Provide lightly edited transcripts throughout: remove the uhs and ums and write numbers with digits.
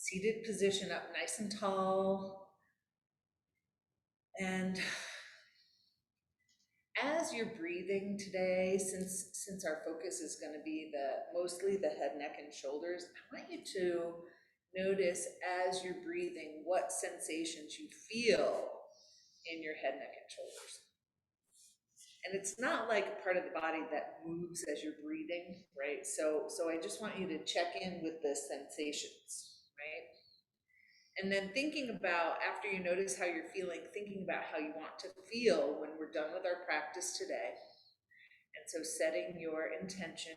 Seated position up nice and tall. And as you're breathing today, since our focus is going to be mostly the head, neck, and shoulders, I want you to notice as you're breathing what sensations you feel in your head, neck, and shoulders. And it's not like a part of the body that moves as you're breathing, right? So I just want you to check in with the sensations, right? And then thinking about, after you notice how you're feeling, thinking about how you want to feel when we're done with our practice today. And so setting your intention.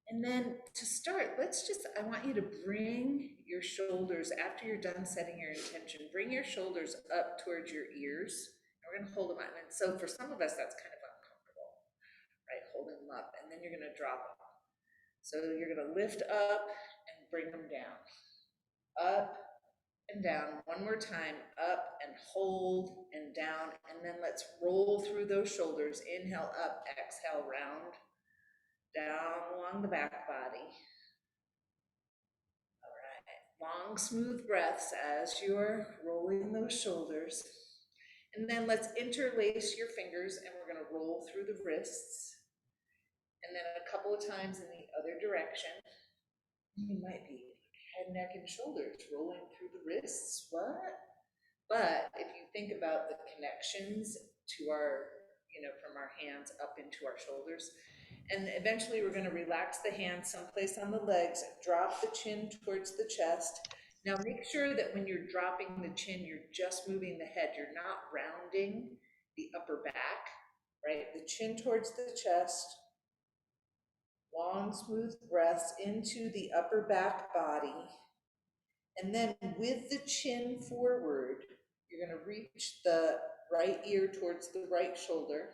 And then to start, I want you to bring your shoulders, after you're done setting your intention, bring your shoulders up towards your ears. And we're going to hold them up. And so for some of us, that's kind of uncomfortable, right? Holding them up. And then you're going to drop them. So you're going to lift up and bring them down. Up and down. One more time. Up and hold and down. And then let's roll through those shoulders. Inhale up, exhale round. Down along the back body. All right. Long, smooth breaths as you're rolling those shoulders. And then let's interlace your fingers and we're going to roll through the wrists. And then a couple of times in the other direction. You might be head, neck, and shoulders rolling through the wrists. What? But if you think about the connections to our, from our hands up into our shoulders, and eventually we're going to relax the hands someplace on the legs, drop the chin towards the chest. Now make sure that when you're dropping the chin, you're just moving the head. You're not rounding the upper back, right? The chin towards the chest. Long, smooth breaths into the upper back body. And then with the chin forward, you're going to reach the right ear towards the right shoulder.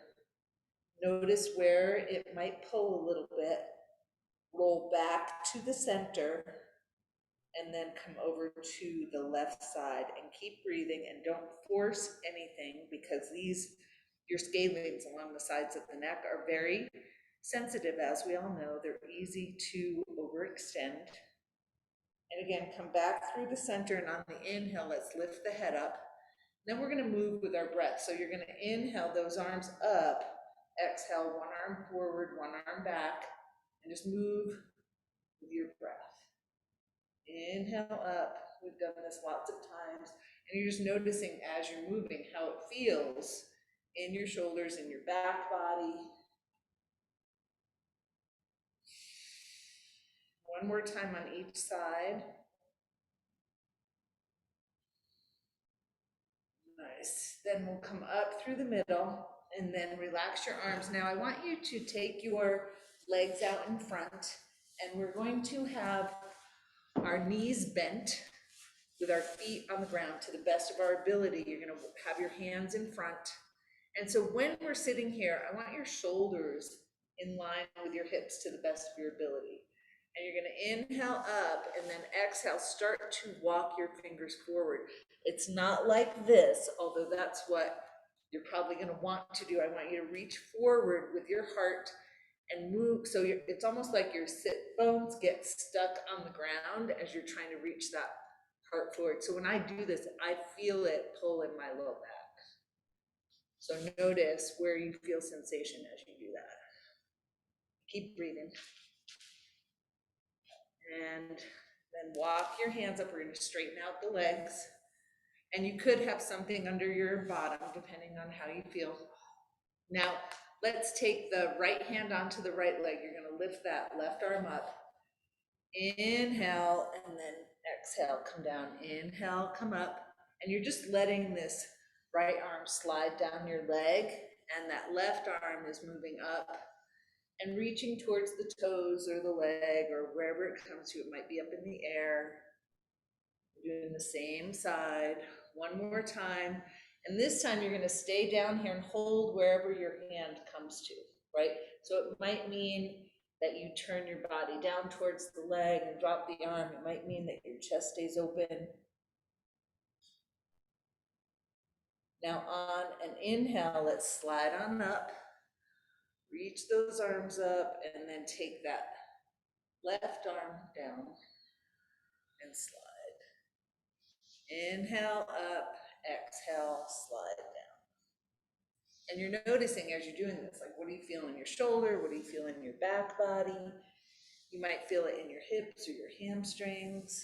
Notice where it might pull a little bit. Roll back to the center and then come over to the left side and keep breathing and don't force anything because your scalenes along the sides of the neck are very sensitive, as we all know. They're easy to overextend. And again, come back through the center, and on the inhale, let's lift the head up. Then we're going to move with our breath. So you're going to inhale those arms up, exhale, one arm forward, one arm back, and just move with your breath. Inhale up. We've done this lots of times. And you're just noticing as you're moving how it feels in your shoulders, in your back body. One more time on each side. Nice. Then we'll come up through the middle and then relax your arms. Now I want you to take your legs out in front and we're going to have our knees bent with our feet on the ground to the best of our ability. You're going to have your hands in front. And so when we're sitting here, I want your shoulders in line with your hips to the best of your ability. And you're going to inhale up and then exhale, start to walk your fingers forward. It's not like this, although that's what you're probably going to want to do. I want you to reach forward with your heart and move. So it's almost like your sit bones get stuck on the ground as you're trying to reach that heart forward. So when I do this, I feel it pull in my low back. So notice where you feel sensation as you do that. Keep breathing. And then walk your hands up. We're going to straighten out the legs. And you could have something under your bottom, depending on how you feel. Now, let's take the right hand onto the right leg. You're going to lift that left arm up. Inhale, and then exhale, come down. Inhale, come up. And you're just letting this right arm slide down your leg, and that left arm is moving up and reaching towards the toes or the leg or wherever it comes to. It might be up in the air. Doing the same side. One more time. And this time you're going to stay down here and hold wherever your hand comes to, right? So it might mean that you turn your body down towards the leg and drop the arm. It might mean that your chest stays open. Now on an inhale, let's slide on up, reach those arms up, and then take that left arm down and slide. Inhale up, exhale, slide down. And you're noticing as you're doing this, like what do you feel in your shoulder? What do you feel in your back body? You might feel it in your hips or your hamstrings.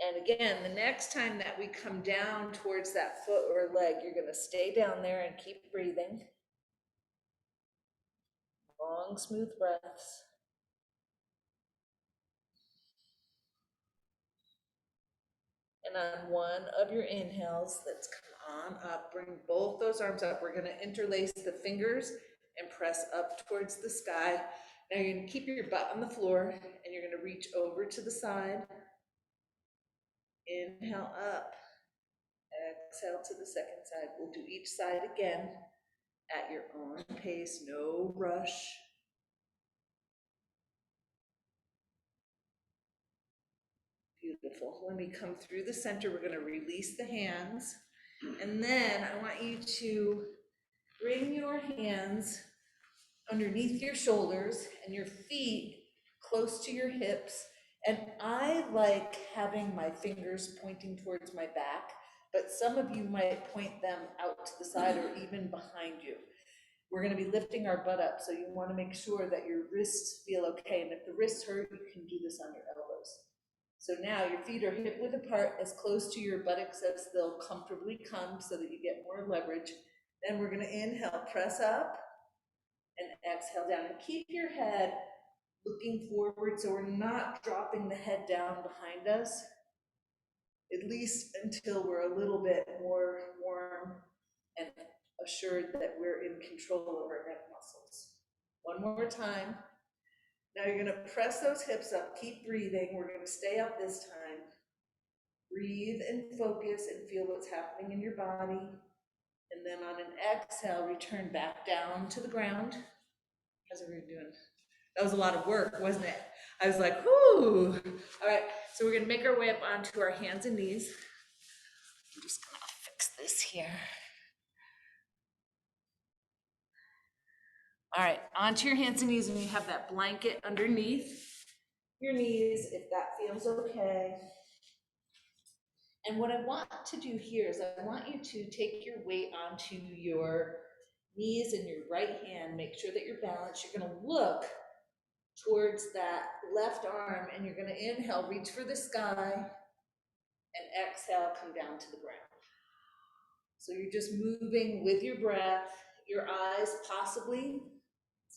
And again, the next time that we come down towards that foot or leg, you're going to stay down there and keep breathing. Long, smooth breaths. And on one of your inhales, let's come on up, bring both those arms up. We're going to interlace the fingers and press up towards the sky. Now you're going to keep your butt on the floor and you're going to reach over to the side. Inhale up, exhale to the second side. We'll do each side again at your own pace, no rush. Beautiful. When we come through the center, we're going to release the hands. And then I want you to bring your hands underneath your shoulders and your feet close to your hips. And I like having my fingers pointing towards my back, but some of you might point them out to the side or even behind you. We're going to be lifting our butt up, so you want to make sure that your wrists feel okay. And if the wrists hurt, you can do this on your elbows. So now your feet are hip width apart, as close to your buttocks as they'll comfortably come so that you get more leverage. Then we're going to inhale, press up, and exhale down. And keep your head looking forward so we're not dropping the head down behind us, at least until we're a little bit more warm and assured that we're in control of our neck muscles. One more time. Now you're going to press those hips up, keep breathing. We're going to stay up this time. Breathe and focus and feel what's happening in your body. And then on an exhale, return back down to the ground. How's everyone doing? That was a lot of work, wasn't it? I was like, whoo. All right, so we're going to make our way up onto our hands and knees. I'm just going to fix this here. All right, onto your hands and knees, and you have that blanket underneath your knees, if that feels okay. And what I want to do here is I want you to take your weight onto your knees and your right hand. Make sure that you're balanced. You're going to look towards that left arm, and you're going to inhale, reach for the sky, and exhale, come down to the ground. So you're just moving with your breath. Your eyes possibly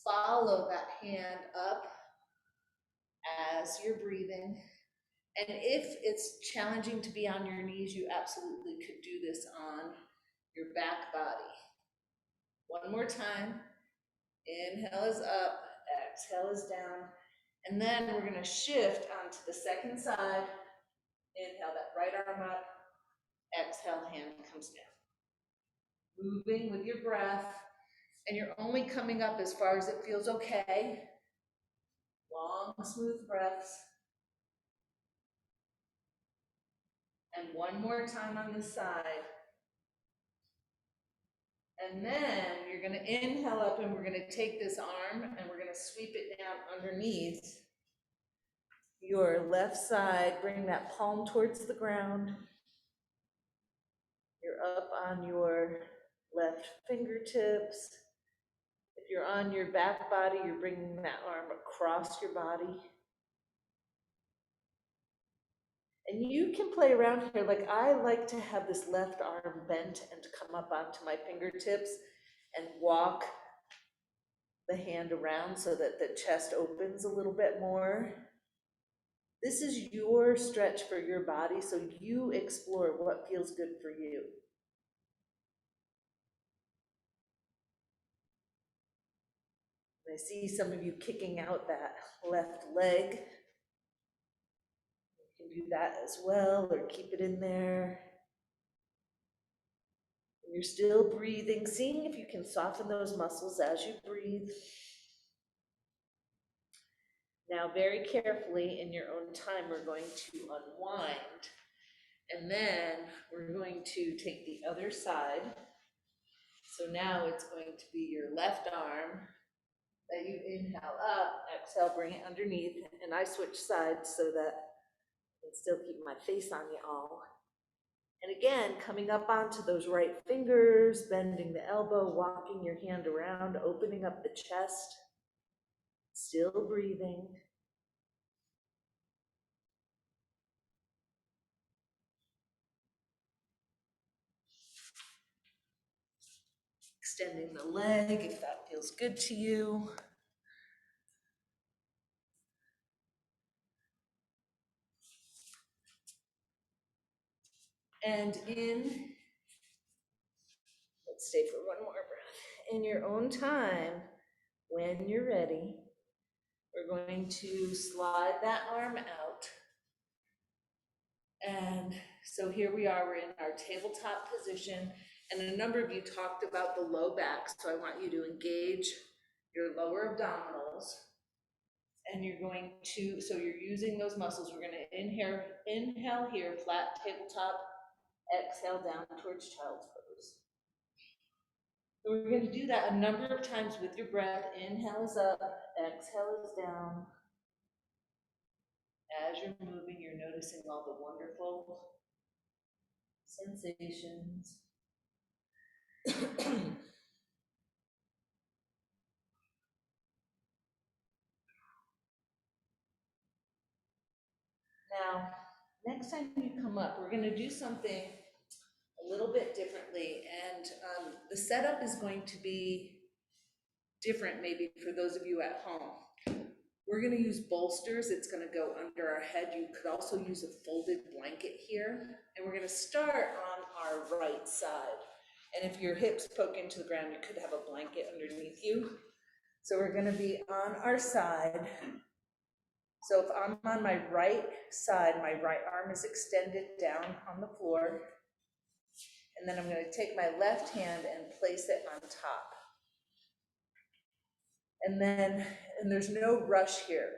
follow that hand up as you're breathing. And if it's challenging to be on your knees, you absolutely could do this on your back body. One more time. Inhale is up, exhale is down. And then we're going to shift onto the second side. Inhale that right arm up, exhale, hand comes down. Moving with your breath, and you're only coming up as far as it feels okay. Long, smooth breaths. And one more time on this side. And then you're going to inhale up, and we're going to take this arm and we're going to sweep it down underneath your left side. Bring that palm towards the ground. You're up on your left fingertips. If you're on your back body, you're bringing that arm across your body. And you can play around here. Like I like to have this left arm bent and to come up onto my fingertips and walk the hand around so that the chest opens a little bit more. This is your stretch for your body, so you explore what feels good for you. I see some of you kicking out that left leg. You can do that as well, or keep it in there. And you're still breathing, seeing if you can soften those muscles as you breathe. Now, very carefully, in your own time, we're going to unwind. And then we're going to take the other side. So now it's going to be your left arm that you inhale up, exhale, bring it underneath. And I switch sides so that I can still keep my face on you all. And again, coming up onto those right fingers, bending the elbow, walking your hand around, opening up the chest, still breathing. Extending the leg if that feels good to you. And let's stay for one more breath. In your own time, when you're ready, we're going to slide that arm out. And so here we are, we're in our tabletop position. And a number of you talked about the low back, so I want you to engage your lower abdominals. And you're going to, so you're using those muscles. We're going to inhale here, flat tabletop, exhale down towards child's pose. So we're going to do that a number of times with your breath. Inhale is up, exhale is down. As you're moving, you're noticing all the wonderful sensations. Now, next time you come up, we're going to do something a little bit differently, and the setup is going to be different maybe for those of you at home. We're going to use bolsters. It's going to go under our head. You could also use a folded blanket here, and we're going to start on our right side. And if your hips poke into the ground, you could have a blanket underneath you. So we're going to be on our side. So if I'm on my right side, my right arm is extended down on the floor. And then I'm going to take my left hand and place it on top. And there's no rush here.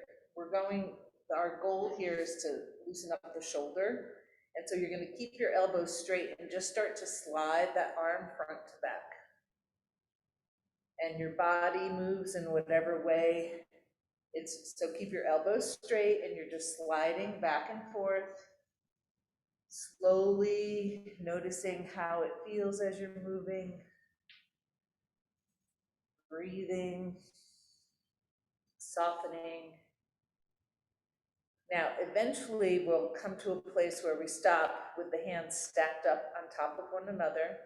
Our goal here is to loosen up the shoulder. And so you're going to keep your elbows straight and just start to slide that arm front to back. And your body moves in whatever way. So keep your elbows straight and you're just sliding back and forth. Slowly noticing how it feels as you're moving. Breathing. Softening. Now, eventually we'll come to a place where we stop with the hands stacked up on top of one another.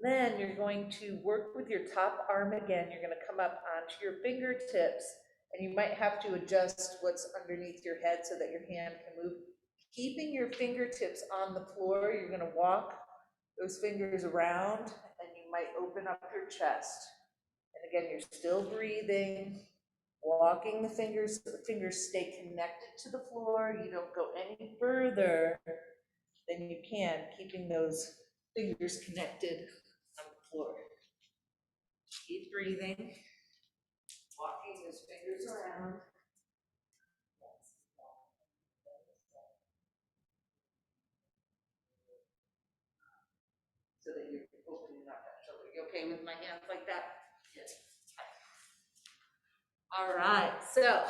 Then you're going to work with your top arm again. You're going to come up onto your fingertips, and you might have to adjust what's underneath your head so that your hand can move. Keeping your fingertips on the floor, you're going to walk those fingers around, and you might open up your chest. And again, you're still breathing. Walking the fingers stay connected to the floor. You don't go any further than you can, keeping those fingers connected on the floor. Keep breathing, walking those fingers around. So that you're opening up that shoulder. You okay with my hands like that? Yes. All right, so,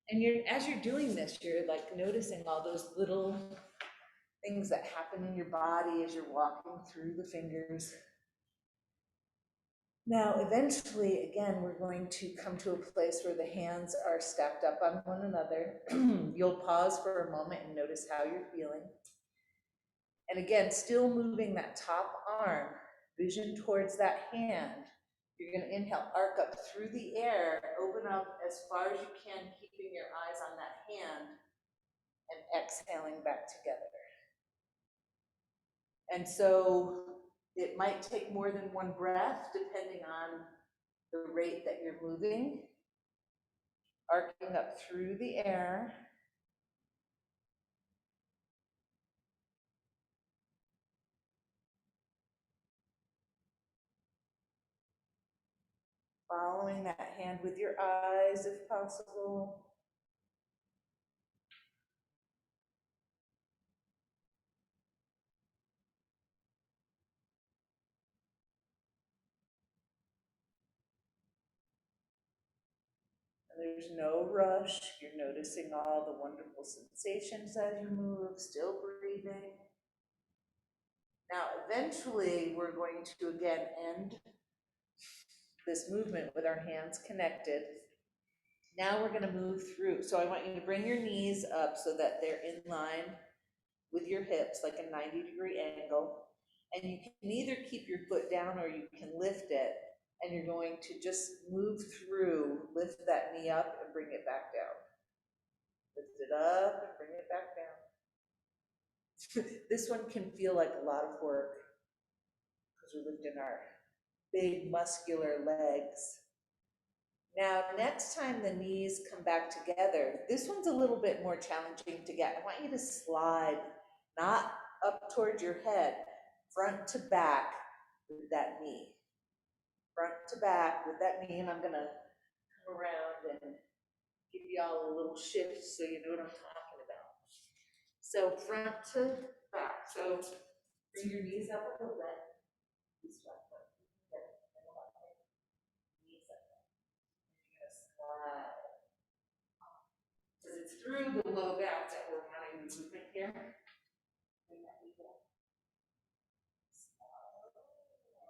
and as you're doing this, you're like noticing all those little things that happen in your body as you're walking through the fingers. Now, eventually, again, we're going to come to a place where the hands are stacked up on one another. You'll pause for a moment and notice how you're feeling. And again, still moving that top arm, vision towards that hand. You're going to inhale, arc up through the air, open up as far as you can, keeping your eyes on that hand, and exhaling back together. And so it might take more than one breath, depending on the rate that you're moving. Arcing up through the air. Following that hand with your eyes if possible. There's no rush. You're noticing all the wonderful sensations as you move, still breathing. Now, eventually, we're going to again end this movement with our hands connected. Now we're going to move through. So I want you to bring your knees up so that they're in line with your hips, like a 90-degree angle. And you can either keep your foot down or you can lift it. And you're going to just move through, lift that knee up and bring it back down. Lift it up and bring it back down. This one can feel like a lot of work because we're lifting our big muscular legs. Now, next time the knees come back together, this one's a little bit more challenging to get. I want you to slide, not up towards your head, front to back with that knee. Front to back with that knee, and I'm gonna come around and give y'all a little shift so you know what I'm talking about. So front to back. So bring your knees up a little bit. Knees up. Slide. Because it's through the low back that we're running the movement here.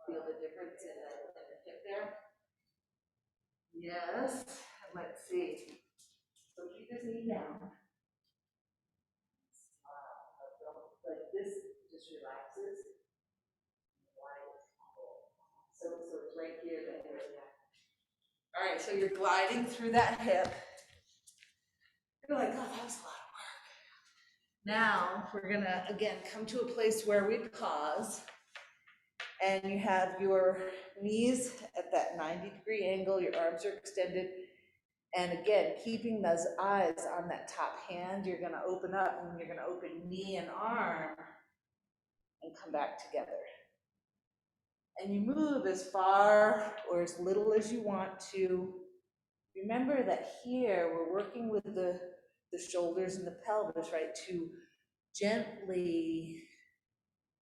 Feel the difference in the hip there? Yes. Let's see. So keep this knee down. Like this just relaxes. So it's right here that you're at. All right, so you're gliding through that hip. You're like, oh, that was a lot of work. Now we're gonna again come to a place where we pause. And you have your knees at that 90-degree angle, your arms are extended. And again, keeping those eyes on that top hand, you're gonna open up and you're gonna open knee and arm and come back together. And you move as far or as little as you want to. Remember that here we're working with the shoulders and the pelvis, right, to gently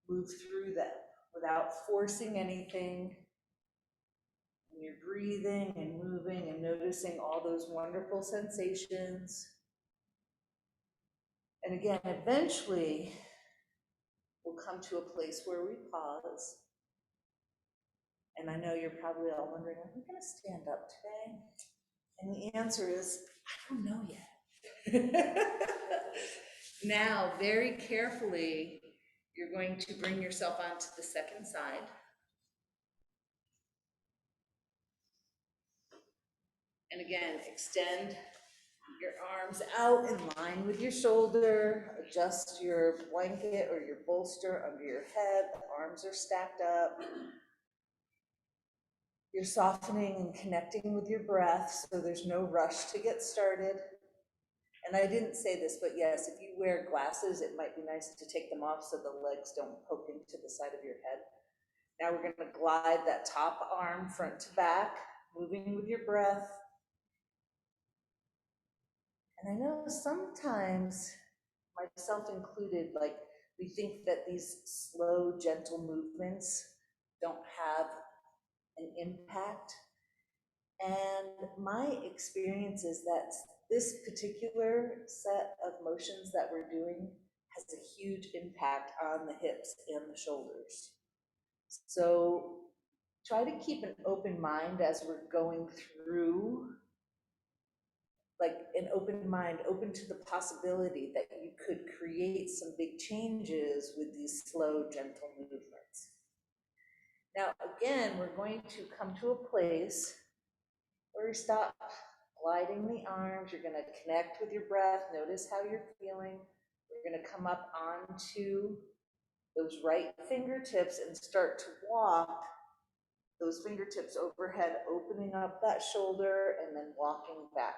move through them without forcing anything. And you're breathing and moving and noticing all those wonderful sensations. And again, eventually, we'll come to a place where we pause. And I know you're probably all wondering, are we going to stand up today? And the answer is, I don't know yet. Now, very carefully, you're going to bring yourself onto the second side. And again, extend your arms out in line with your shoulder, adjust your blanket or your bolster under your head, the arms are stacked up. You're softening and connecting with your breath, so there's no rush to get started. And I didn't say this, but yes, if you wear glasses, it might be nice to take them off so the legs don't poke into the side of your head. Now we're gonna glide that top arm front to back, moving with your breath. And I know sometimes, myself included, like we think that these slow, gentle movements don't have an impact. And my experience is that this particular set of motions that we're doing has a huge impact on the hips and the shoulders. So try to keep an open mind as we're going through, like an open mind, open to the possibility that you could create some big changes with these slow, gentle movements. Now, again, we're going to come to a place where we stop gliding the arms. You're going to connect with your breath. Notice how you're feeling. We're going to come up onto those right fingertips and start to walk those fingertips overhead, opening up that shoulder and then walking back.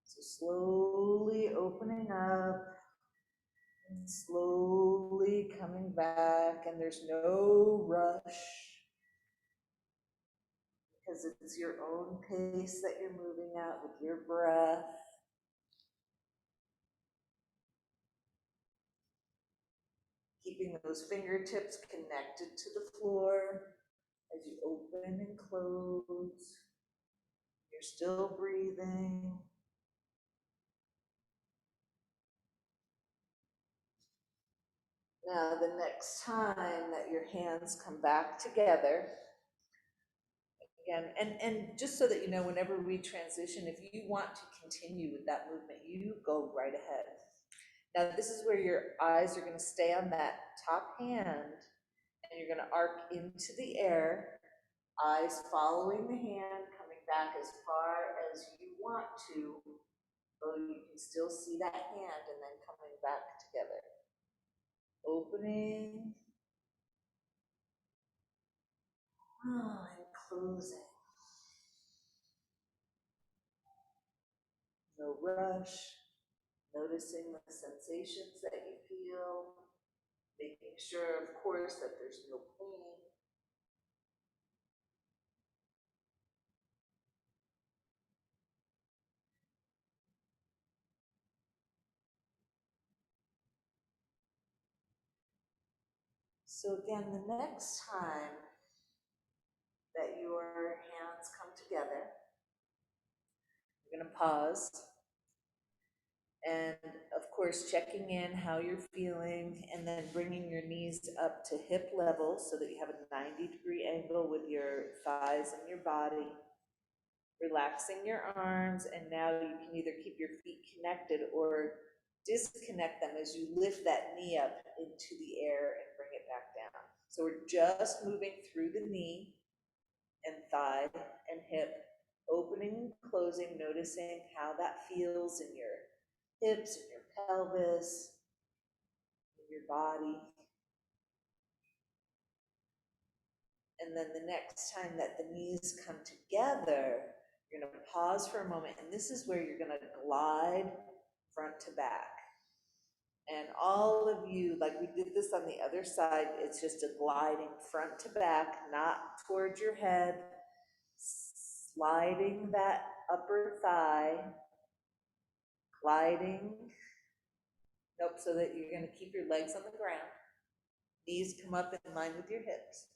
So slowly opening up and slowly coming back, and there's no rush because it's your own pace that you're moving at with your breath. Keeping those fingertips connected to the floor as you open and close You're still breathing. Now, the next time that your hands come back together, again, and just so that you know, whenever we transition, if you want to continue with that movement, you go right ahead. Now, this is where your eyes are going to stay on that top hand, and you're going to arc into the air, eyes following the hand, coming back as far as you want to, though you can still see that hand, and then coming back together. Opening, and closing. No rush, noticing the sensations that you feel, making sure, of course, that there's no pain. So again, the next time that your hands come together, you're going to pause. And of course, checking in how you're feeling, and then bringing your knees up to hip level so that you have a 90-degree angle with your thighs and your body. Relaxing your arms, and now you can either keep your feet connected or disconnect them as you lift that knee up into the air and bring it back down. So we're just moving through the knee and thigh and hip, opening and closing, noticing how that feels in your hips and your pelvis, in your body. And then the next time that the knees come together, you're going to pause for a moment, and this is where you're going to glide front to back. And all of you, like we did this on the other side, it's just a gliding front to back, not towards your head, sliding that upper thigh, gliding. Nope, so that you're going to keep your legs on the ground. Knees come up in line with your hips.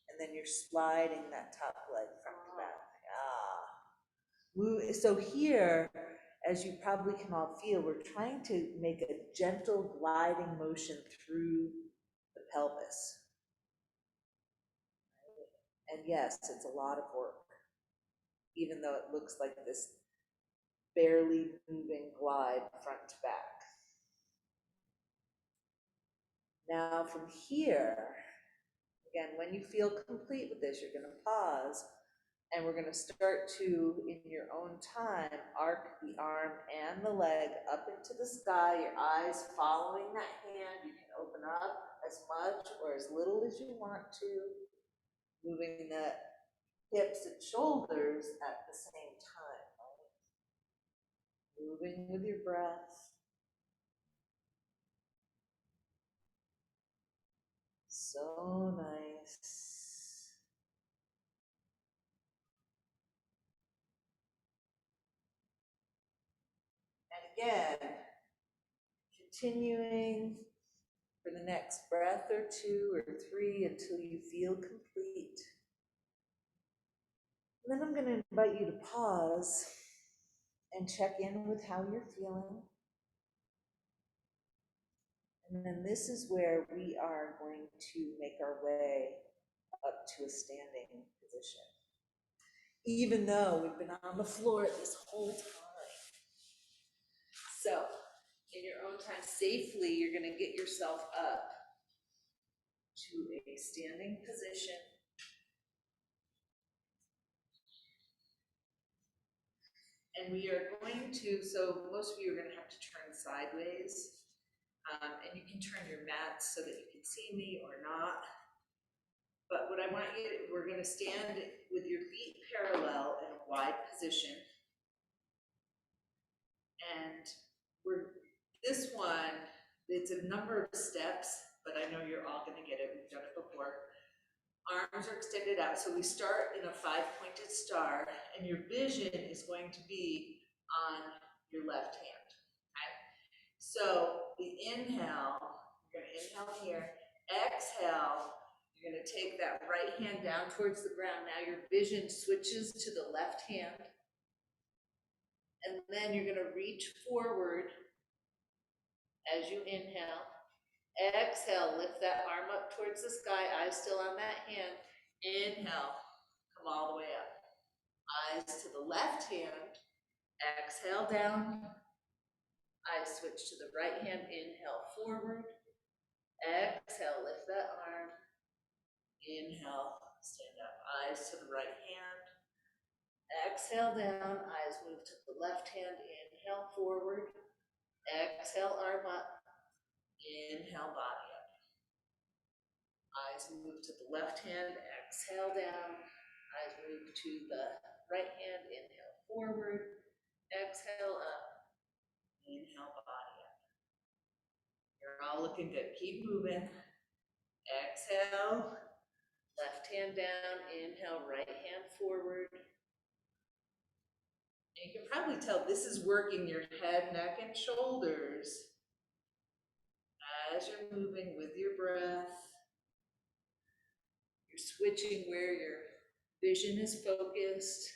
And then you're sliding that top leg front to back. So here, as you probably can all feel, we're trying to make a gentle gliding motion through the pelvis. And yes, it's a lot of work, even though it looks like this barely moving glide front to back. Now from here, again, when you feel complete with this, you're going to pause, and we're going to start to, in your own time, arc the arm and the leg up into the sky, your eyes following that hand. You can open up as much or as little as you want to, moving the hips and shoulders at the same time, right? Moving with your breath. So nice. And again, continuing for the next breath or two or three until you feel complete. And then I'm going to invite you to pause and check in with how you're feeling. And then this is where we are going to make our way up to a standing position, even though we've been on the floor this whole time. So, in your own time, safely, you're going to get yourself up to a standing position. And we are going to, so most of you are going to have to turn sideways. And you can turn your mats so that you can see me or not. But what I want you to, we're going to stand with your feet parallel in a wide position. And this one, it's a number of steps, but I know you're all going to get it. We've done it before. Arms are extended out. So we start in a 5-pointed star, and your vision is going to be on your left hand. Okay? So the inhale, you're going to inhale here. Exhale, you're going to take that right hand down towards the ground. Now your vision switches to the left hand. And then you're gonna reach forward as you inhale. Exhale, lift that arm up towards the sky, eyes still on that hand. Inhale, come all the way up. Eyes to the left hand. Exhale down. Eyes switch to the right hand. Inhale forward. Exhale, lift that arm. Inhale, stand up. Eyes to the right hand. Exhale down. Eyes move to the left hand. Inhale forward. Exhale, arm up. Inhale, body up. Eyes move to the left hand. Exhale down. Eyes move to the right hand. Inhale forward. Exhale up. Inhale, body up. You're all looking good. Keep moving. Exhale. Left hand down. Inhale, right hand forward. And you can probably tell this is working your head, neck, and shoulders as you're moving with your breath. You're switching where your vision is focused.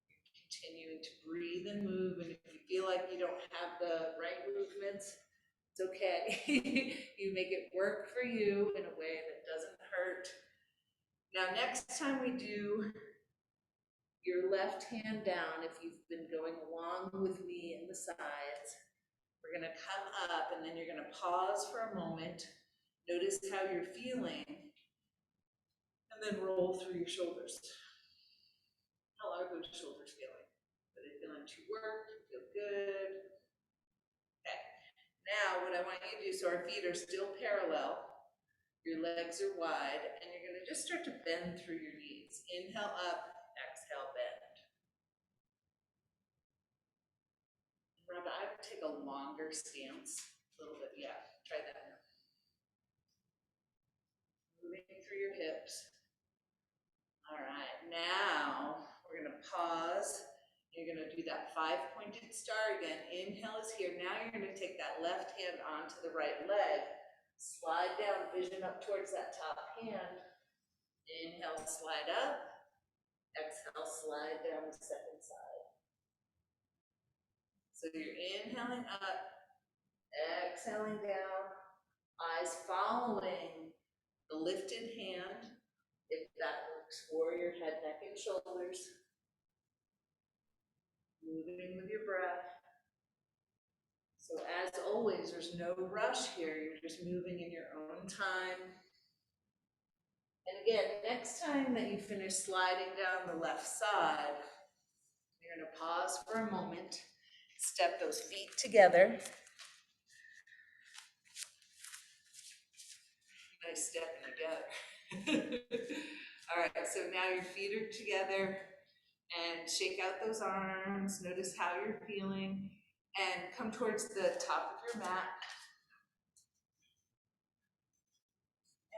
You're continuing to breathe and move. And if you feel like you don't have the right movements, it's okay. You make it work for you in a way that doesn't hurt. Now, next time we do your left hand down, if you've been going along with me in the sides, we're gonna come up and then you're gonna pause for a moment. Notice how you're feeling, and then roll through your shoulders. How are those shoulders feeling? Are they feeling too worked? Feel good? Okay. Now, what I want you to do, so our feet are still parallel, your legs are wide, and you're gonna just start to bend through your knees. Inhale up, exhale, bend. Rhonda, I would take a longer stance, a little bit, yeah, try that now. Moving through your hips. All right, now we're gonna pause. You're gonna do that 5-pointed star again. Inhale is here. Now you're gonna take that left hand onto the right leg. Slide down, vision up towards that top hand. Inhale, slide up. Exhale, slide down the second side. So you're inhaling up, exhaling down, eyes following the lifted hand, if that works for your head, neck, and shoulders. Moving with your breath. So as always, there's no rush here. You're just moving in your own time. And again, next time that you finish sliding down the left side, you're going to pause for a moment, step those feet together. Nice stepping together. All right, so now your feet are together and shake out those arms. Notice how you're feeling and come towards the top of your mat.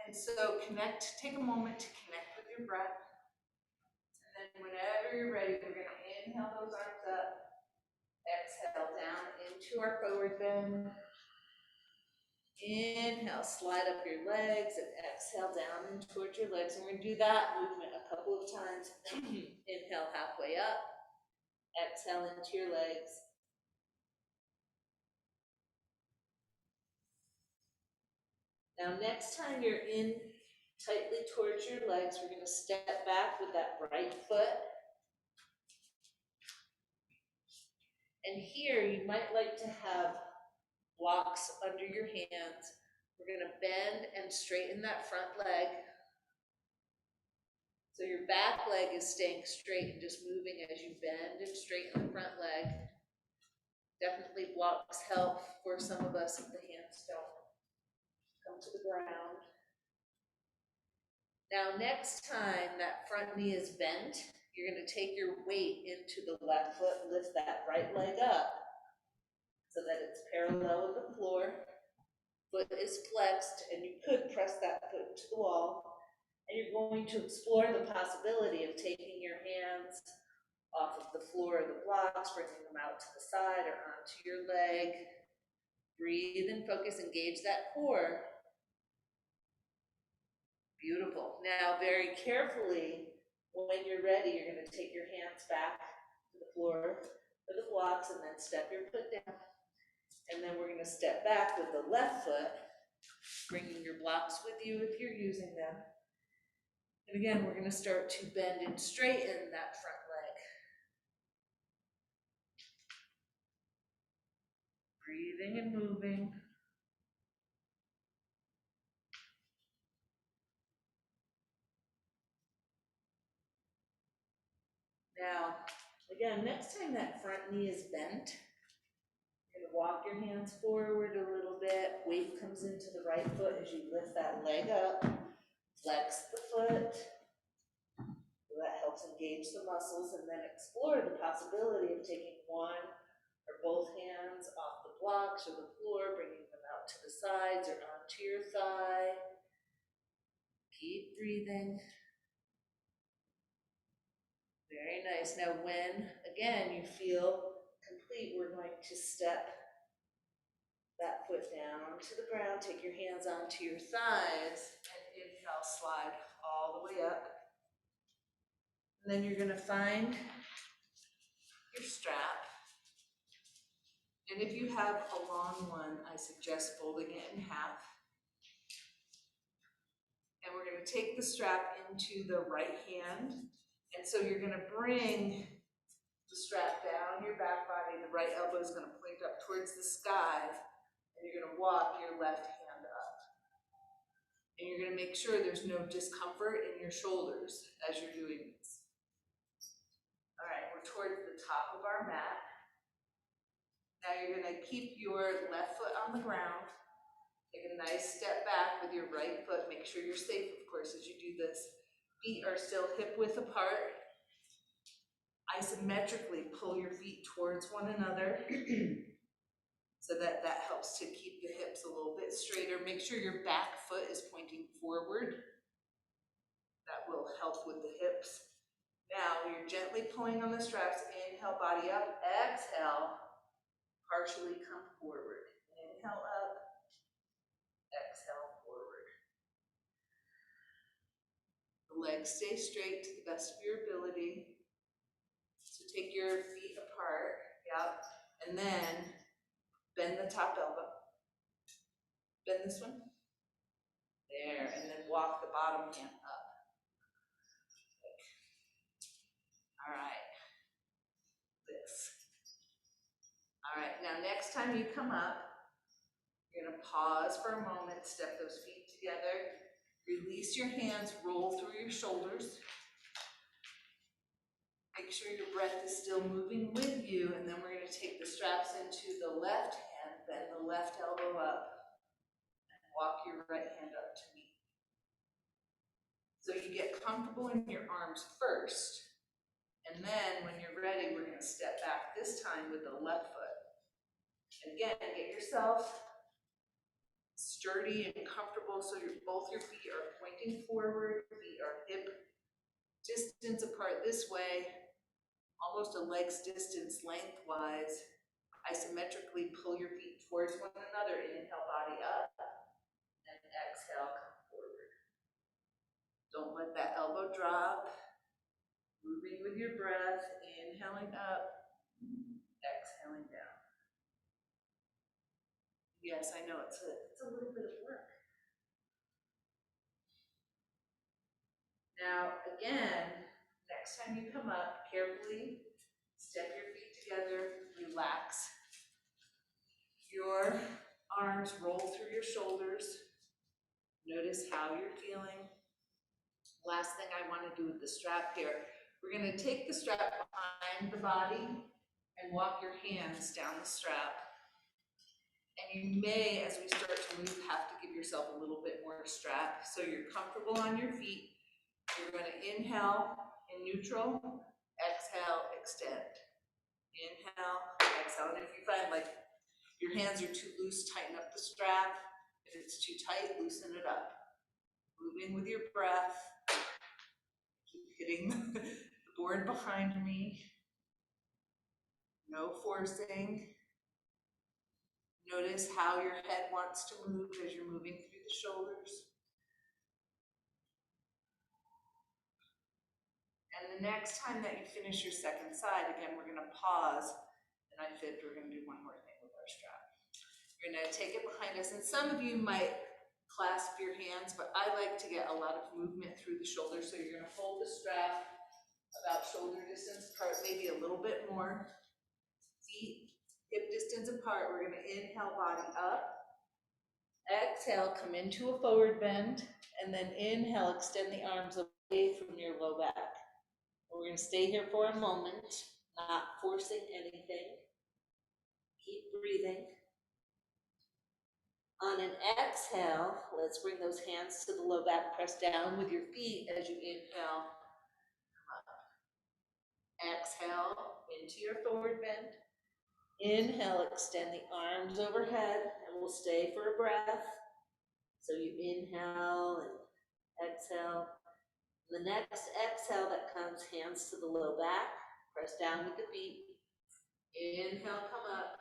And so take a moment to connect with your breath. And then whenever you're ready, we're going to inhale those arms up, exhale down into our forward bend. Inhale, slide up your legs, and exhale down and towards your legs. And we're going to do that movement a couple of times. Inhale halfway up, exhale into your legs. Now next time you're in tightly towards your legs, we're going to step back with that right foot. And here you might like to have blocks under your hands. We're going to bend and straighten that front leg. So your back leg is staying straight and just moving as you bend and straighten the front leg. Definitely blocks help for some of us if the hands don't come to the ground. Now next time that front knee is bent, you're going to take your weight into the left foot, lift that right leg up so that it's parallel with the floor. Foot is flexed, and you could press that foot to the wall. And you're going to explore the possibility of taking your hands off of the floor of the blocks, bringing them out to the side or onto your leg. Breathe and focus, engage that core. Beautiful. Now, very carefully, when you're ready, you're going to take your hands back to the floor for the blocks and then step your foot down. And then we're going to step back with the left foot, bringing your blocks with you if you're using them. And again, we're going to start to bend and straighten that front leg. Breathing and moving. Now, again, next time that front knee is bent, you're going to walk your hands forward a little bit. Weight comes into the right foot as you lift that leg up. Flex the foot. So that helps engage the muscles, and then explore the possibility of taking one or both hands off the blocks or the floor, bringing them out to the sides or onto your thigh. Keep breathing. Very nice. Now when, again, you feel complete, we're going to step that foot down to the ground, take your hands onto your thighs, and inhale, slide all the way up. And then you're gonna find your strap. And if you have a long one, I suggest folding it in half. And we're gonna take the strap into the right hand. And so you're gonna bring the strap down your back body. The right elbow is gonna point up towards the sky. And you're gonna walk your left hand up. And you're gonna make sure there's no discomfort in your shoulders as you're doing this. All right, we're towards the top of our mat. Now you're gonna keep your left foot on the ground. Take a nice step back with your right foot. Make sure you're safe, of course, as you do this. Feet are still hip width apart. Isometrically pull your feet towards one another so that helps to keep the hips a little bit straighter. Make sure your back foot is pointing forward. That will help with the hips. Now you're gently pulling on the straps. Inhale, body up. Exhale, partially come forward. Inhale up. Exhale forward. The legs stay straight to the best of your ability. So take your feet apart, yep, and then bend the top elbow. Bend this one. There, and then walk the bottom hand up. All right. This. All right, now next time you come up, you're gonna pause for a moment, step those feet together, release your hands, roll through your shoulders. Make sure your breath is still moving with you, and then we're going to take the straps into the left hand, bend the left elbow up, and walk your right hand up to meet. So you get comfortable in your arms first, and then when you're ready, we're going to step back this time with the left foot. And again, get yourself sturdy and comfortable so both your feet are pointing forward, feet are hip distance apart this way, almost a leg's distance lengthwise. Isometrically pull your feet towards one another. Inhale, body up, and exhale, come forward. Don't let that elbow drop. Moving with your breath, inhaling up, exhaling down. Yes, I know it's a little bit of work. Now, again, next time you come up, carefully step your feet together, relax your arms, roll through your shoulders. Notice how you're feeling. Last thing I want to do with the strap here, we're going to take the strap behind the body and walk your hands down the strap. And you may, as we start to move, have to give yourself a little bit more strap so you're comfortable on your feet. You're going to inhale in neutral, exhale, extend. Inhale, exhale. And if you find like your hands are too loose, tighten up the strap. If it's too tight, loosen it up. Moving with your breath. Keep hitting the board behind me. No forcing. Notice how your head wants to move as you're moving through the shoulders. the next time that you finish your second side, again, we're gonna pause, and I said we're gonna do one more thing with our strap. We're gonna take it behind us, and some of you might clasp your hands, but I like to get a lot of movement through the shoulders, so you're gonna hold the strap about shoulder distance apart, maybe a little bit more. Feet hip distance apart. We're gonna inhale, body up. Exhale, come into a forward bend, and then inhale, extend the arms away from your low back. We're gonna stay here for a moment, not forcing anything. Keep breathing. On an exhale, let's bring those hands to the low back, press down with your feet as you inhale. Exhale into your forward bend. Inhale, extend the arms overhead, and we'll stay for a breath. So you inhale and exhale. The next exhale that comes, hands to the low back, press down with the feet. Inhale, come up.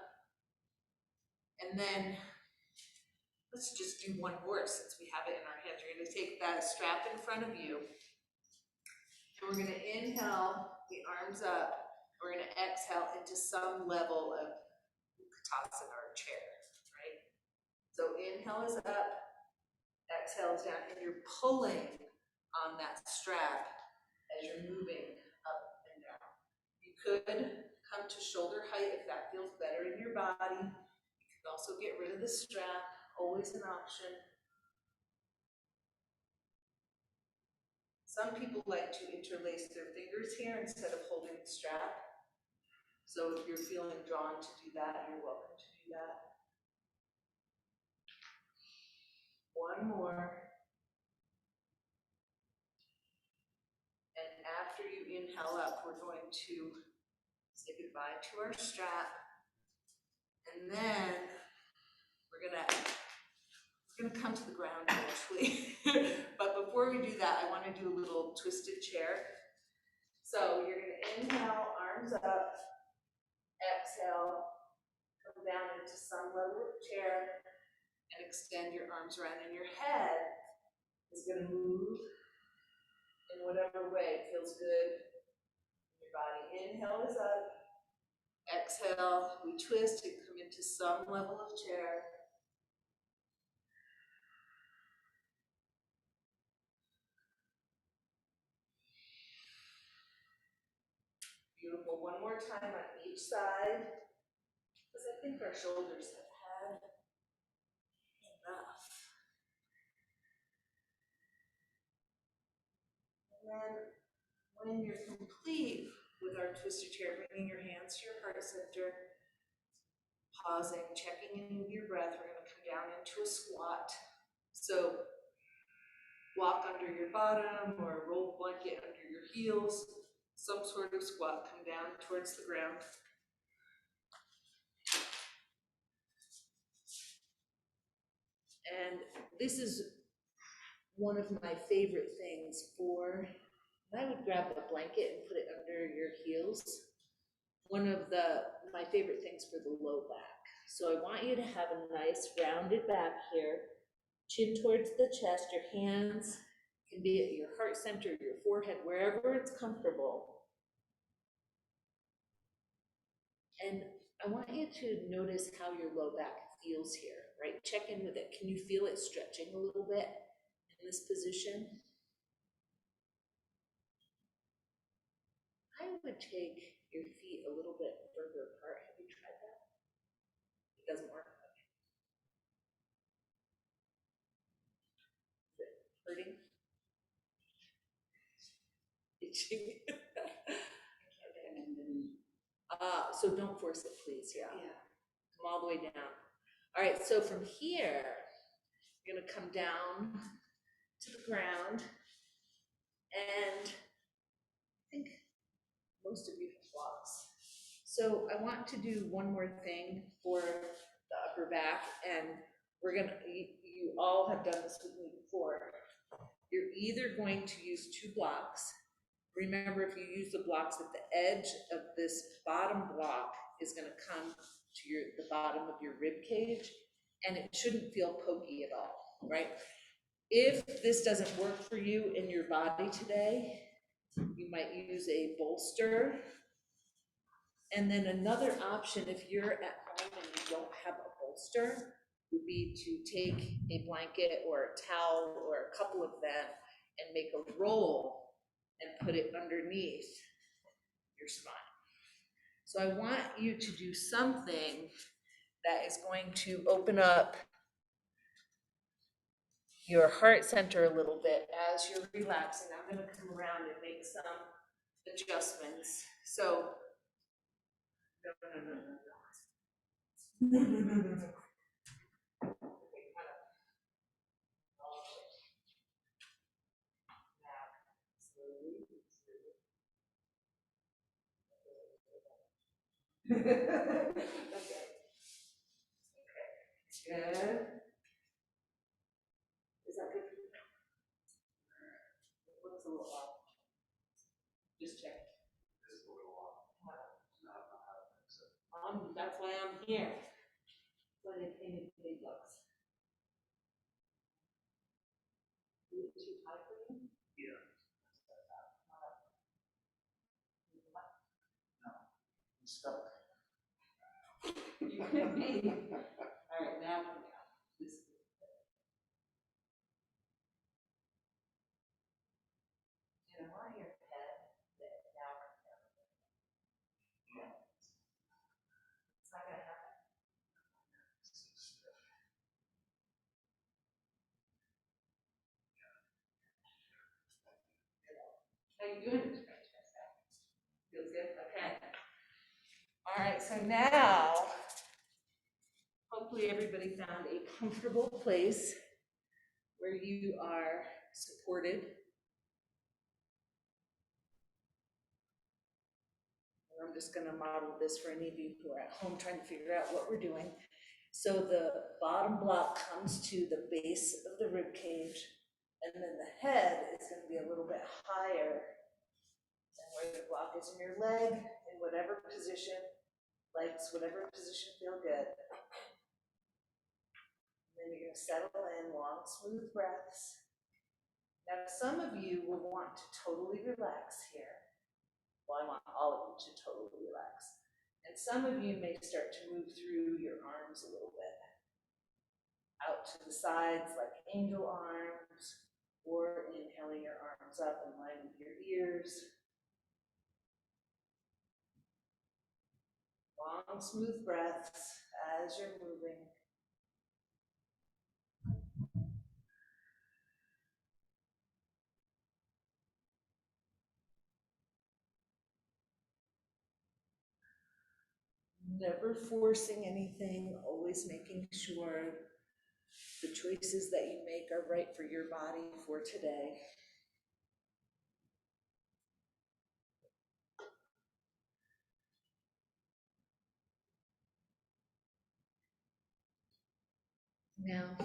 And then let's just do one more since we have it in our hands. You're gonna take that strap in front of you. And we're gonna inhale the arms up. We're gonna exhale into some level of Utkatasana or chair, right? So inhale is up, exhale is down, and you're pulling on that strap as you're moving up and down. You could come to shoulder height if that feels better in your body. You could also get rid of the strap, always an option. Some people like to interlace their fingers here instead of holding the strap. So if you're feeling drawn to do that, you're welcome to do that. One more. And after you inhale up, we're going to say goodbye to our strap. And then we're gonna come to the ground eventually. But before we do that, I want to do a little twisted chair. So you're gonna inhale, arms up, exhale, come down into some level of chair, and extend your arms around, and your head is gonna move in whatever way feels good in your body. Inhale is up, exhale, we twist and come into some level of chair. Beautiful. One more time on each side, because I think our shoulders have had enough. And then when you're complete with our twisted chair, bringing your hands to your heart center, pausing, checking in with your breath, we're going to come down into a squat. So walk under your bottom or roll blanket under your heels, some sort of squat, come down towards the ground. And this is one of my favorite things for, I would grab a blanket and put it under your heels. One of my favorite things for the low back. So I want you to have a nice rounded back here, chin towards the chest, your hands can be at your heart center, your forehead, wherever it's comfortable. And I want you to notice how your low back feels here, right? Check in with it. Can you feel it stretching a little bit in this position? I would take your feet a little bit further apart. Have you tried that? It doesn't work. Is it hurting? Itching? So don't force it, please. Yeah. Come all the way down. All right, so from here, you're gonna come down to the ground, and I think most of you have blocks. So I want to do one more thing for the upper back, and you all have done this with me before. You're either going to use two blocks. Remember, if you use the blocks at the edge of this bottom block is gonna come to the bottom of your rib cage, and it shouldn't feel pokey at all, right? If this doesn't work for you in your body today, You might use a bolster. And then another option, if you're at home and you don't have a bolster, would be to take a blanket or a towel or a couple of them and make a roll and put it underneath your spine. So I want you to do something that is going to open up your heart center a little bit as you're relaxing. I'm going to come around and make some adjustments. So, no, no, no, no, no. No, no, no, no, no. Okay, kind of all the way back. Slowly, slowly. Okay. Good. Is that good for you? It looks a little off. Just check. It's a little off. That's why I'm here. So they painted big bucks. Is it too high for you? Yeah. No, I'm stuck. You could be. All right, now come down. This is good. And I want your head that now right down. It's not gonna happen. How you doing? Feels good? Okay. All right, so now, hopefully everybody found a comfortable place where you are supported. And I'm just gonna model this for any of you who are at home trying to figure out what we're doing. So the bottom block comes to the base of the rib cage, and then the head is gonna be a little bit higher than where the block is in your leg, in whatever position, legs, whatever position feel good. And then you're gonna settle in, long, smooth breaths. Now, some of you will want to totally relax here. Well, I want all of you to totally relax. And some of you may start to move through your arms a little bit. Out to the sides like angel arms, or inhaling your arms up in line with your ears. Long, smooth breaths as you're moving. Never forcing anything, always making sure the choices that you make are right for your body for today. Now,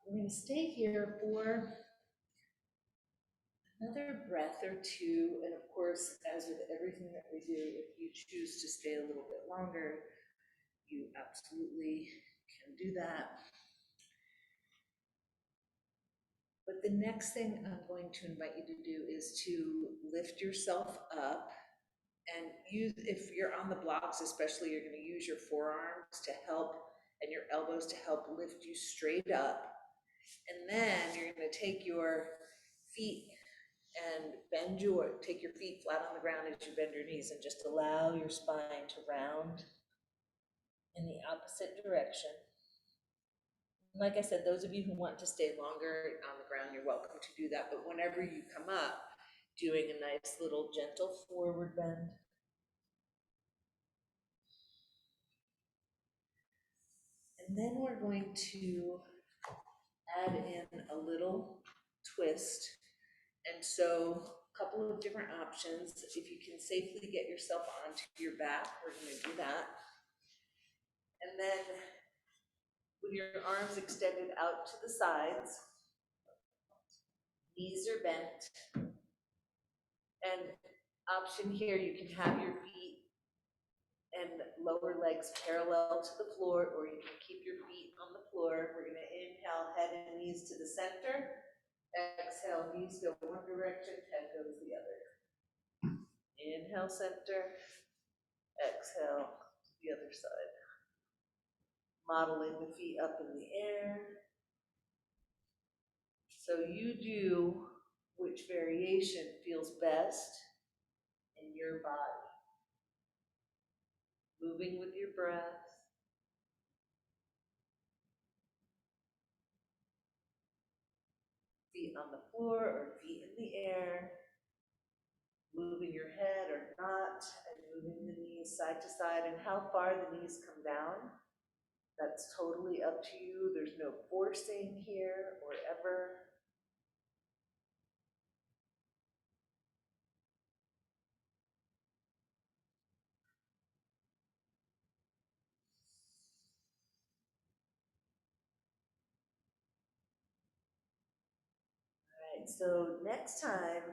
we're going to stay here for another breath or two. And of course, as with everything that we do, if you choose to stay a little bit longer, you absolutely can do that. But the next thing I'm going to invite you to do is to lift yourself up and use, if you're on the blocks especially, you're going to use your forearms to help and your elbows to help lift you straight up. And then you're going to take your feet and take your feet flat on the ground as you bend your knees and just allow your spine to round in the opposite direction. Like I said, those of you who want to stay longer on the ground, you're welcome to do that. But whenever you come up, doing a nice little gentle forward bend. And then we're going to add in a little twist. And so a couple of different options. If you can safely get yourself onto your back, we're going to do that. And then with your arms extended out to the sides, knees are bent. And option here, you can have your feet and lower legs parallel to the floor, or you can keep your feet on the floor. We're going to inhale, head and knees to the center. Exhale, knees go one direction, head goes the other. Inhale, center. Exhale, the other side. Modeling the feet up in the air. So you do which variation feels best in your body. Moving with your breath. Feet on the floor or feet in the air. Moving your head or not, and moving the knees side to side, and how far the knees come down. That's totally up to you. There's no forcing here or ever. All right, so next time,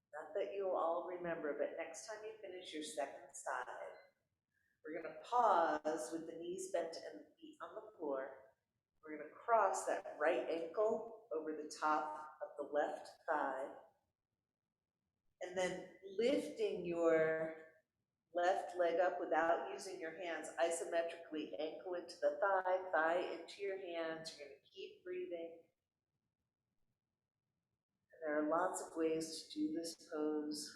not that you'll all remember, but next time you finish your second side, we're gonna pause with the knees bent and the feet on the floor. We're gonna cross that right ankle over the top of the left thigh, and then lifting your left leg up without using your hands, isometrically, ankle into the thigh, thigh into your hands. You're gonna keep breathing. And there are lots of ways to do this pose.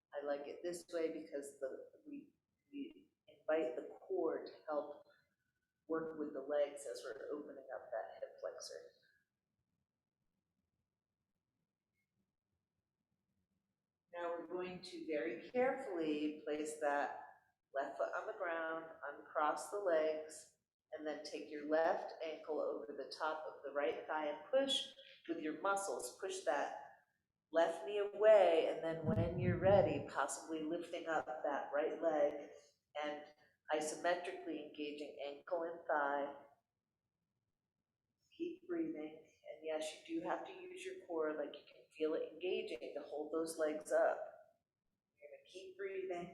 I like it this way because we invite the core to help work with the legs as we're opening up that hip flexor. Now we're going to very carefully place that left foot on the ground, uncross the legs, and then take your left ankle over the top of the right thigh and push with your muscles. Push that left knee away, and then when you're ready, possibly lifting up that right leg and isometrically engaging ankle and thigh. Keep breathing. And yes, you do have to use your core, like you can feel it engaging to hold those legs up. You're gonna keep breathing.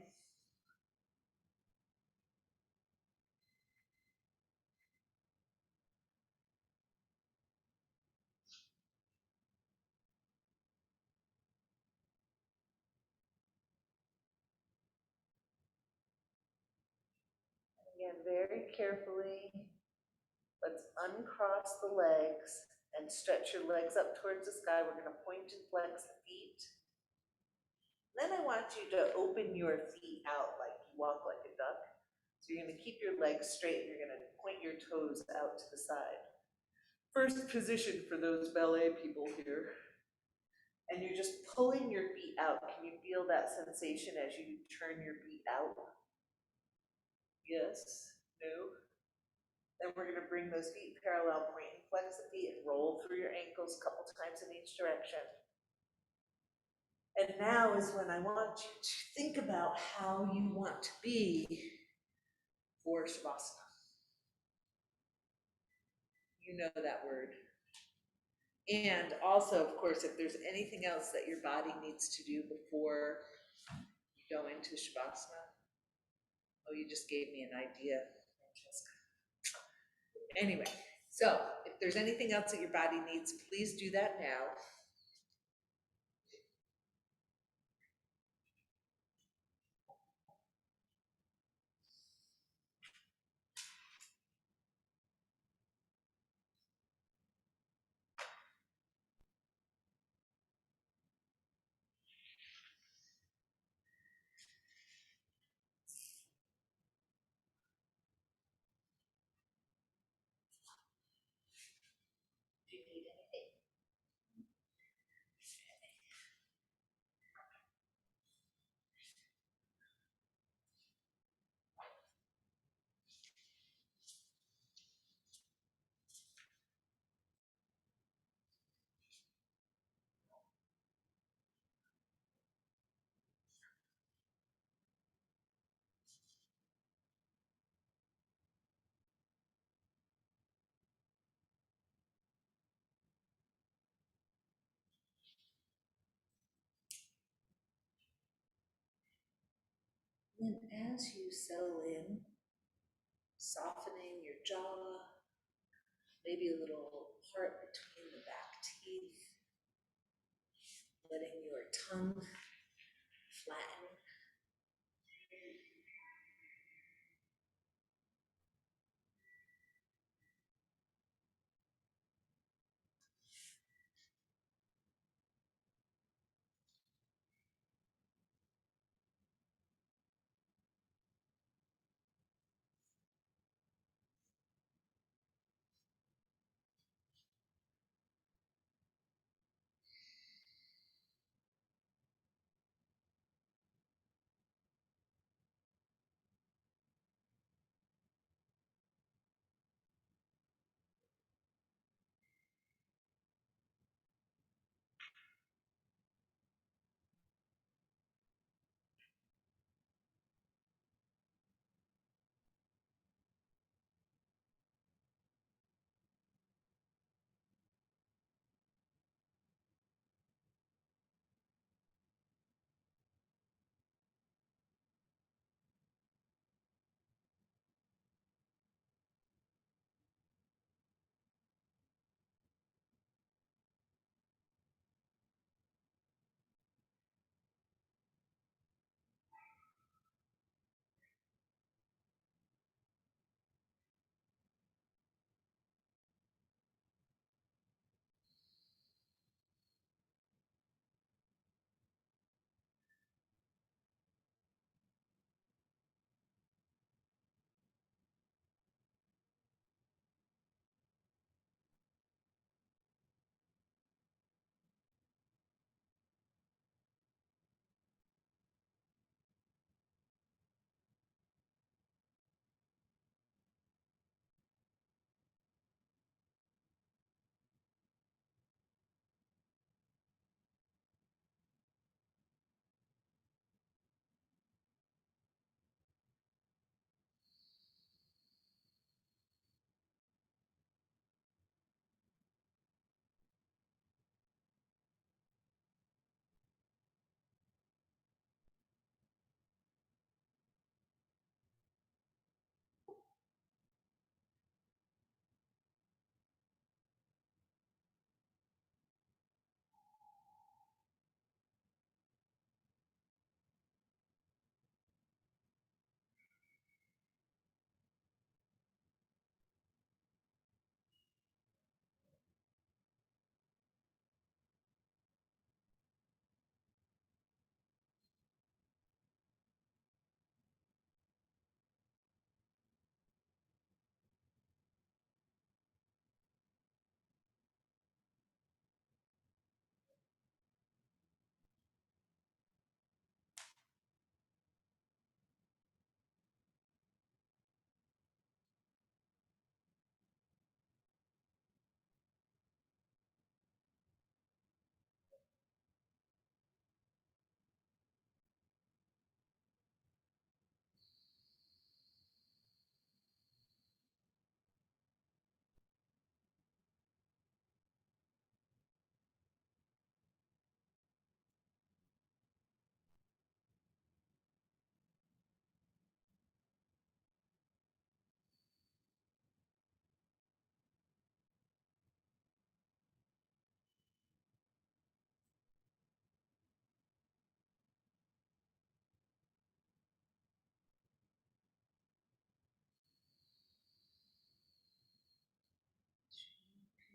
Again, very carefully, let's uncross the legs and stretch your legs up towards the sky. We're gonna point and flex the feet. Then I want you to open your feet out like you walk like a duck. So you're gonna keep your legs straight and you're gonna point your toes out to the side. First position for those ballet people here. And you're just pulling your feet out. Can you feel that sensation as you turn your feet out? Yes? No? Then we're gonna bring those feet parallel, point and flex the feet and roll through your ankles a couple times in each direction. And now is when I want you to think about how you want to be for Shavasana. You know that word. And also, of course, if there's anything else that your body needs to do before you go into Shavasana. Oh, you just gave me an idea, Francesca. Anyway, so if there's anything else that your body needs, please do that now. Do you need anything? And as you settle in, softening your jaw, maybe a little part between the back teeth, letting your tongue flatten.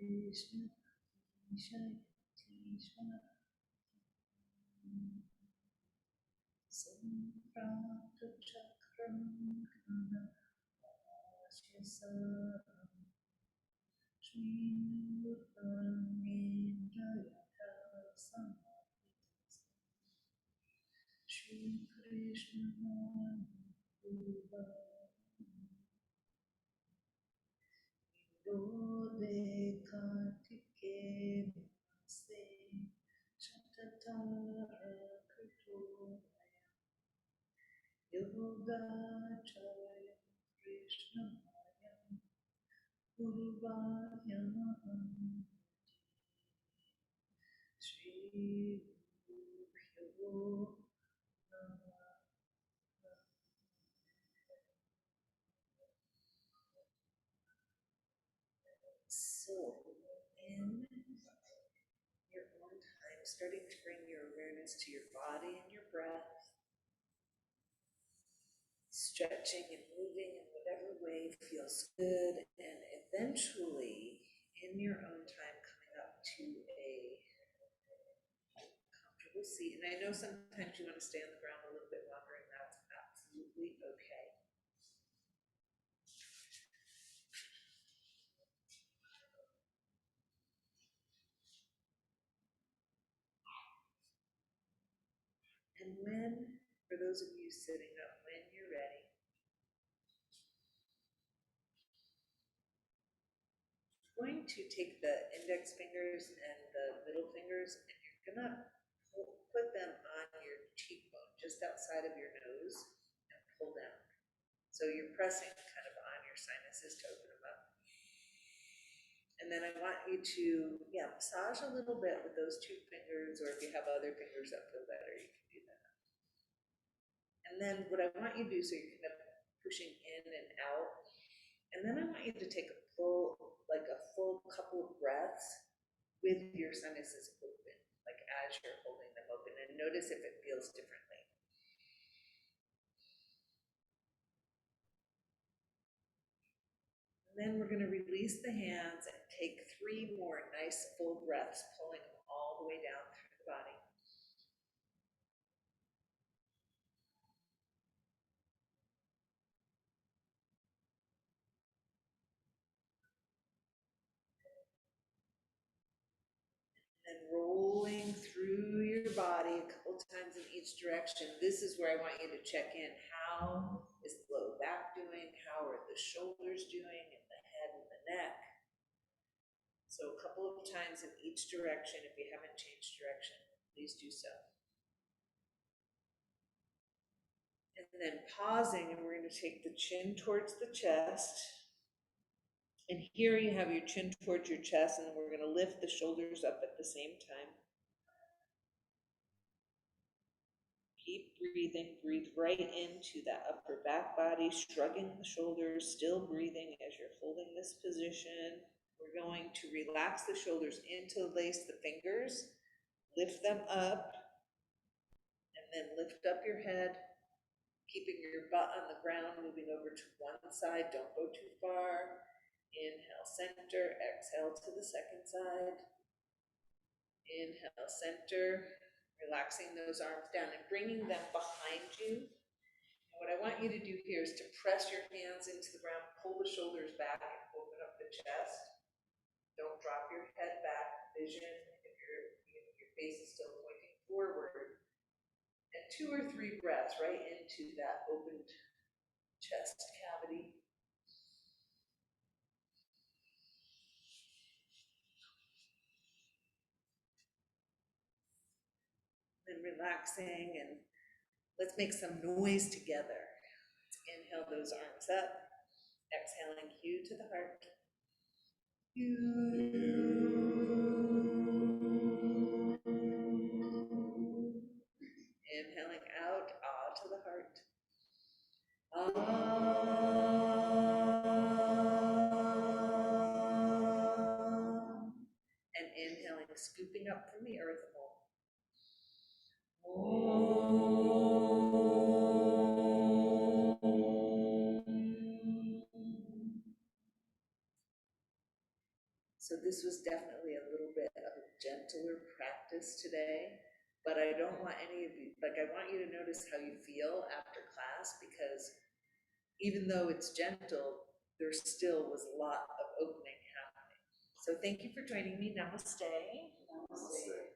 Krishna, Krishna, Krishna, Untitled Chapter, Shri Krishna Dole Kartike Se Shatatara Krito Yoga Krishna Guruvaya Shri Guru So, in your own time, starting to bring your awareness to your body and your breath, stretching and moving in whatever way feels good, and eventually, in your own time, coming up to a comfortable seat. And I know sometimes you want to stay on the ground a little bit longer, and that's absolutely okay. And when, for those of you sitting up, when you're ready, you're going to take the index fingers and the middle fingers, and you're gonna put them on your cheekbone, just outside of your nose, and pull down. So you're pressing kind of on your sinuses to open them up. And then I want you to, massage a little bit with those two fingers, or if you have other fingers that feel better, you can do that. And then what I want you to do, so you're kind of pushing in and out, and then I want you to take a full couple of breaths with your sinuses open, like as you're holding them open, and notice if it feels differently. And then we're going to release the hands and take 3 more nice full breaths, pulling them all the way down through the body. And rolling through your body a couple times in each direction. This is where I want you to check in. How is the low back doing? How are the shoulders doing? And the head and the neck? So a couple of times in each direction. If you haven't changed direction, please do so. And then pausing, and we're going to take the chin towards the chest. And here you have your chin towards your chest, and then we're going to lift the shoulders up at the same time. Keep breathing, breathe right into that upper back body, shrugging the shoulders, still breathing as you're holding this position. We're going to relax the shoulders, interlace the fingers, lift them up, and then lift up your head, keeping your butt on the ground, moving over to one side, don't go too far. Inhale, center, exhale to the second side. Inhale, center, relaxing those arms down and bringing them behind you. And what I want you to do here is to press your hands into the ground, pull the shoulders back, and open up the chest. Don't drop your head back. Vision, if your face is still pointing forward. And 2 or 3 breaths right into that opened chest cavity. And relaxing, and let's make some noise together. Let's inhale those arms up, exhaling U to the heart. Inhaling out, ah to the heart. And inhaling, scooping up from the earth hole. So this was definitely a little bit of a gentler practice today, but I don't want any of you, I want you to notice how you feel after class, because even though it's gentle, there still was a lot of opening happening. So thank you for joining me. Namaste. Namaste.